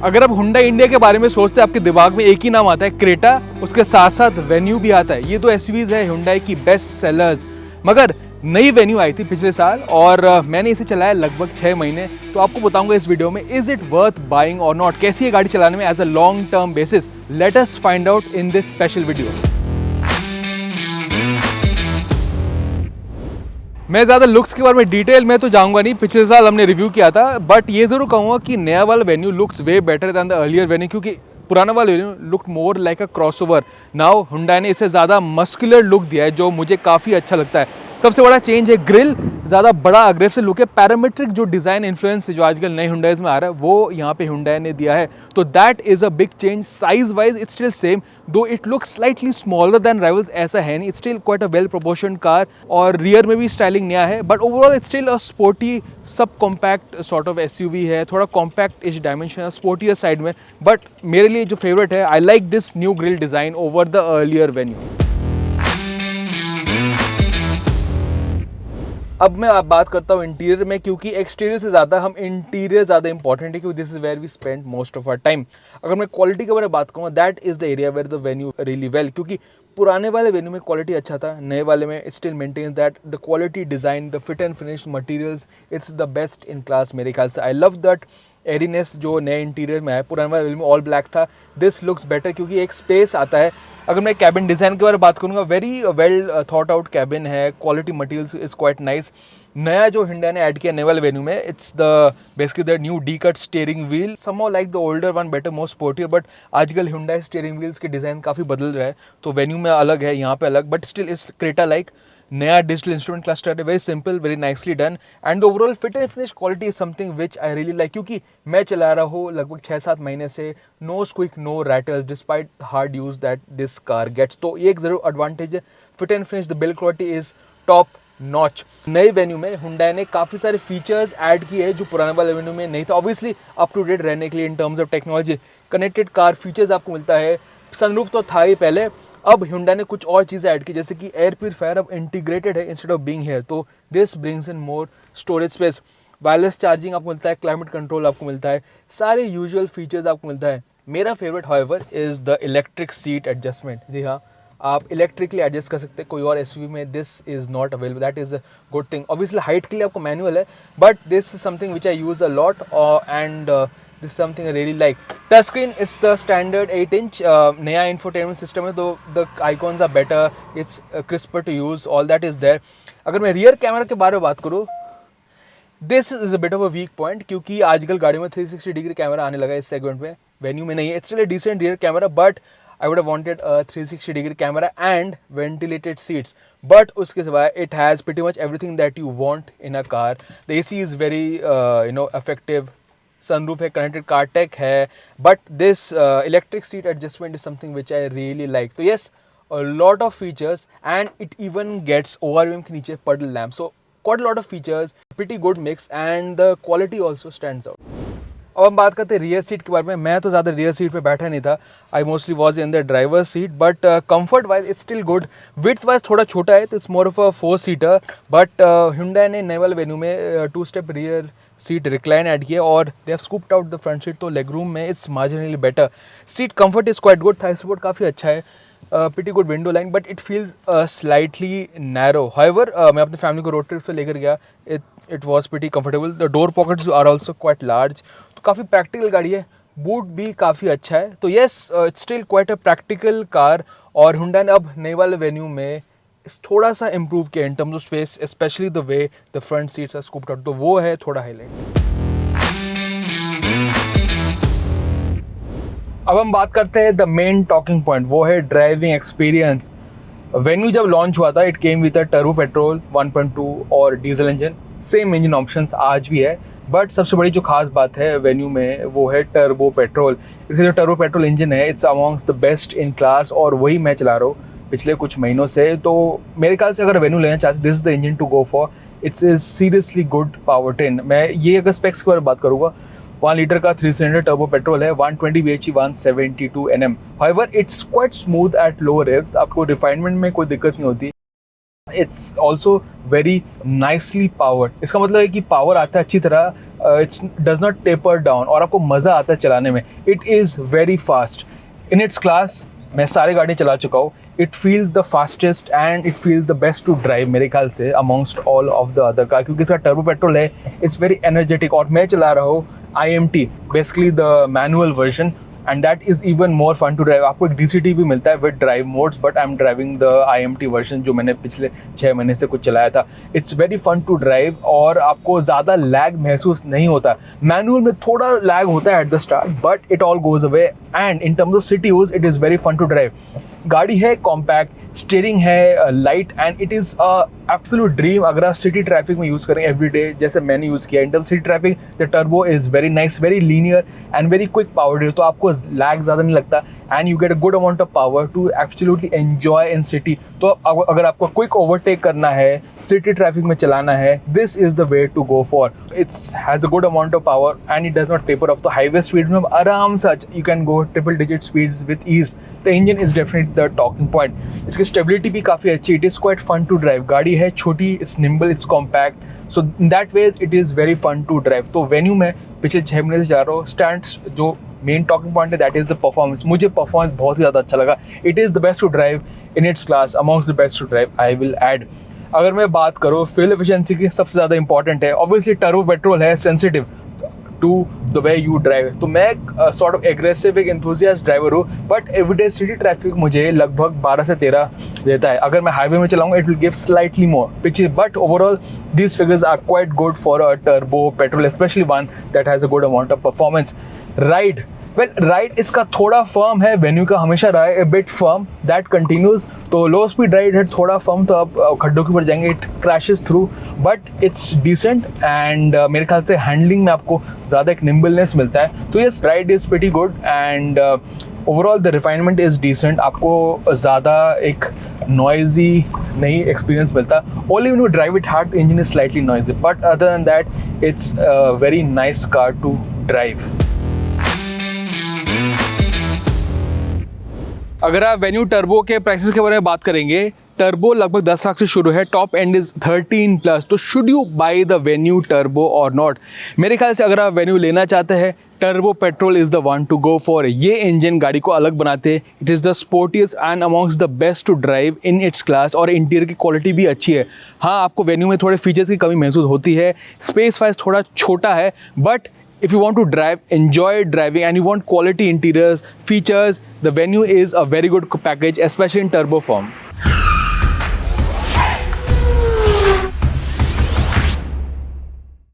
अगर आप Hyundai India के बारे में सोचते हैं आपके दिमाग में एक ही नाम आता है क्रेटा, उसके साथ साथ वेन्यू भी आता है। ये दो एसयूवीज है हुंडई की बेस्ट सेलर्स। मगर नई वेन्यू आई थी पिछले साल और मैंने इसे चलाया लगभग 6 महीने। तो आपको बताऊंगा इस वीडियो में इज इट वर्थ बाइंग और नॉट, कैसी है गाड़ी चलाने में as a long term basis. Let us find out in this special video. मैं ज़्यादा लुक्स के बारे में डिटेल में तो जाऊंगा नहीं, पिछले साल हमने रिव्यू किया था, बट ये ज़रूर कहूँगा कि नया वाला venue looks way better than the earlier venue, क्योंकि पुराना वाला वेन्यू लुक मोर लाइक अ क्रॉसओवर। नाउ हुंडई ने इसे ज़्यादा मस्कुलर लुक दिया है जो मुझे काफ़ी अच्छा लगता है। सबसे बड़ा चेंज है ग्रिल, ज़्यादा बड़ा अग्रेसिव लुक है। पैरामीट्रिक जो डिज़ाइन इन्फ्लुएंस जो आजकल नए हुंडईज में आ रहा है वो यहाँ पे हुंडई ने दिया है, तो that is a big change. Size wise it's still same, though it looks slightly smaller than rivals, ऐसा है नहीं, it's still quite a well proportioned car. और रियर में भी स्टाइलिंग नया है, but overall it's still a sporty sub compact sort of SUV है, थोड़ा compact is dimension, sportier side में। बट मेरे लिए जो फेवरेट है, I like this new grille design over the earlier venue. अब मैं आप बात करता हूँ इंटीरियर में, क्योंकि एक्सटीरियर से ज़्यादा हम इंटीरियर ज़्यादा इंपॉर्टेंट है, क्योंकि this is where we spend most of our time. अगर मैं क्वालिटी के बारे में बात करूँ, that is the area where the Venue really well, क्योंकि पुराने वाले वेन्यू में क्वालिटी अच्छा था, नए वाले में it still maintains that the quality, design, the fit and finish materials, it's the best in class मेरे ख्याल से। आई लव दैट एरीनेस जो नए इंटीरियर में है। पुराने वाले में ऑल ब्लैक था, दिस लुक्स बेटर क्योंकि एक स्पेस आता है। अगर मैं कैबिन डिज़ाइन के बारे में बात करूँगा, very well thought out cabin है, quality materials is quite nice. नया जो हुंडई ने ऐड किया नए वाले वेन्यू में, it's the basically the new D cut steering wheel, somehow like the older one, better, more sportier. But आजकल Hyundai steering wheels के डिज़ाइन काफ़ी बदल रहा है, तो वेन्यू में अलग है, यहाँ पे अलग, but still is Creta like. नया डिजिटल इंस्ट्रूमेंट क्लस्टर है, very simple, very nicely done, and overall fit and finish quality is something which I really like, क्योंकि मैं चला रहा हूँ लगभग 6-7 महीने से, no squeak, no rattles, despite hard use that this car gets. तो ये एक जरूर एडवांटेज है। Fit and finish, the build quality is top notch. नए वेन्यू में हुंडई ने काफ़ी सारे फीचर्स ऐड किए हैं जो पुराने वाले वेन्यू में नहीं था, ऑब्वियसली अप टू डेट रहने के लिए इन terms of technology. Connected car features आपको मिलता है, सनरूफ तो था ही पहले, अब हुंडई ने कुछ और चीज़ें ऐड की, जैसे कि एयर प्यूरीफायर अब इंटीग्रेटेड है इंस्टेड ऑफ बीइंग हियर, तो this brings in more storage space. Wireless charging आपको मिलता है, क्लाइमेट कंट्रोल आपको मिलता है, सारे यूजुअल फीचर्स आपको मिलता है। मेरा favourite however is the electric seat adjustment. जी हाँ, आप इलेक्ट्रिकली एडजस्ट कर सकते हैं, कोई और एसयूवी में this is not available, that is a good thing. Obviously height के लिए आपको मैनुअल है, but this is something which I use a lot, and this is something I really like. Touch screen is the standard 8-inch. नया infotainment system है, तो the icons are better, it's crisper to use, all that is there. अगर मैं rear camera के बारे में बात करूँ, this is a bit of a weak point, क्योंकि आजकल गाड़ी में 360 डिग्री कैमरा आने लगा है इस सेगमेंट में, वेन्यू में नहीं है। It's still a decent rear camera, but I would have wanted a 360 degree camera and ventilated seats. But उसके सिवाय it has pretty much everything that you want in a car. The AC is very effective. Sunroof है, connected car tech है, but this electric seat adjustment is something which I really like. तो yes, a lot of features, and it even gets ORVM के नीचे puddle lamp, so quite lot of features, pretty good mix, and the quality also stands out. अब हम बात करते हैं rear seat के बारे में। मैं तो ज़्यादा रियर सीट पे बैठा नहीं था, I mostly was in the driver seat, but comfort wise it's still good. Width wise थोड़ा छोटा है, तो it's more of a 4 seater, but Hyundai ने नए वाले वेन्यू में 2 step rear seat recline add किया, और they have scooped out the front seat, तो लेग रूम में it's marginally better. Seat comfort is quite good, Thai support काफ़ी अच्छा है, pretty good window line, but it feels slightly narrow. However मैं अपनी family को रोड ट्रिप से लेकर गया, it was pretty comfortable. The door pockets are also quite large, तो काफ़ी प्रैक्टिकल गाड़ी है। बूट भी काफ़ी अच्छा है, तो yes, it's still quite a practical car. और हुंडई ने अब नए वाले वेन्यू में थोड़ा सा इम्प्रूव किया in terms of space, specially the way the front seats are scooped out, तो वो है थोड़ा हाईलाइट। अब हम बात करते हैं द मेन टॉकिंग पॉइंट, वो है ड्राइविंग एक्सपीरियंस। वेन्यू जब लॉन्च हुआ था, it came with a turbo petrol 1.2 और diesel engine, same engine options आज भी है, बट सबसे बड़ी जो खास बात है वेन्यू में वो है टर्बो पेट्रोल। इसका जो टर्बो पेट्रोल इंजन है, it's amongst the best in class, और वही मैं चला रहा हूँ पिछले कुछ महीनों से। तो मेरे ख्याल से अगर वेन्यू लेना चाहते, this is the engine to go for. It's is seriously good power train. मैं ये अगर स्पेक्स के बारे में बात करूँगा, 1 लीटर का 3 सिलेंडर टर्बो पेट्रोल है, 120 bhp, 172 Nm। However it's quite smooth at low revs, आपको रिफाइनमेंट में कोई दिक्कत नहीं होती। It's also very nicely powered. इसका मतलब है कि पावर आता है अच्छी तरह, it's does not taper down और आपको मज़ा आता है चलाने में। It is very fast in its class. मैं सारी गाड़ी चला चुका हूँ। It feels the fastest and it feels the best to drive मेरे ख्याल से amongst all of the other car, क्योंकि इसका टर्बो पेट्रोल है, इट्स वेरी एनर्जेटिक। और मैं चला रहा हूँ IMT, basically the manual version, and that is even more fun to drive. आपको एक DCT भी मिलता है with drive modes, but I am driving the IMT version जो मैंने पिछले 6 महीने से कुछ चलाया था। It's very fun to drive और आपको ज़्यादा लैग महसूस नहीं होता। मैनुअल में थोड़ा लैग होता है at the start, but it all goes away and in terms of city use it is very fun to drive. गाड़ी है कॉम्पैक्ट, स्टीयरिंग है light and it is absolute dream अगर आप सिटी ट्रैफिक में use करें every day, जैसे मैंने use किया। In term city traffic the turbo is very nice, very linear and very quick power, तो आपको लैग ज़्यादा नहीं लगता and you get a good amount of power to absolutely enjoy in city. तो अगर आपको क्विक ओवरटेक करना है, सिटी ट्रैफिक में चलाना है, this is the way to go for. It's has a good amount of power and it does not taper off. तो highway speed में आराम से you can go triple digit speeds with ease. The engine is definitely the talking point. इसकी stability भी काफ़ी अच्छी, it is quite fun to drive. गाड़ी है छोटी, it's nimble, it's compact, so in that ways it is very fun to drive. तो Venue में पिछले 6 महीने से जा रहा हूँ। स्टैंड्स जो मेन टॉकिंग पॉइंट है दैट इज़ द परफॉर्मेंस। मुझे परफॉर्मेंस बहुत ही ज़्यादा अच्छा लगा। It is the best to drive in its class, amongst the best to drive I will add. अगर मैं बात करूँ फ्यूल एफिशिएंसी की, सबसे ज़्यादा इंपॉर्टेंट है। ऑब्वियसली टर्बो पेट्रोल है sensitive to the way you drive. तो मैं सॉर्ट ऑफ एग्रेसिव एक एंथुसियास्ट ड्राइवर हूँ, बट एवरीडे सिटी ट्रैफिक मुझे लगभग 12 से 13 देता है। अगर मैं हाईवे में चलाऊंगा it will give slightly more pitch, but overall these figures are quite good for a turbo petrol, especially one that has a good amount of performance. Ride, well ride इसका थोड़ा फर्म है, Venue का हमेशा रहा है, a bit firm that continues. तो low speed ride है थोड़ा फर्म, तो आप खड्डों के ऊपर जाएंगे, it crashes through, but it's decent and मेरे ख्याल से हैंडलिंग में आपको ज़्यादा एक निम्बलनेस मिलता है। तो yes, ride is pretty good and overall the refinement is decent. आपको ज़्यादा एक नॉइजी नहीं एक्सपीरियंस मिलता। Only when you drive it hard engine is slightly noisy, but other than that it's very nice car to drive. अगर आप venue turbo के prices के बारे में बात करेंगे, टर्बो लगभग 10 लाख से शुरू है, टॉप एंड इज 13+। तो should you buy the Venue turbo or not? मेरे ख्याल से अगर आप वेन्यू लेना चाहते हैं, turbo petrol is the one to go for. ये इंजन गाड़ी को अलग बनाते हैं। It is the sportiest and amongst the best to drive in its class, और इंटीरियर की क्वालिटी भी अच्छी है। हाँ, आपको वेन्यू में थोड़े फीचर्स की कमी महसूस होती है, स्पेस वाइज थोड़ा छोटा है, but if you want to drive, enjoy driving and you want quality interiors, features, the Venue is a very good package, especially in turbo form.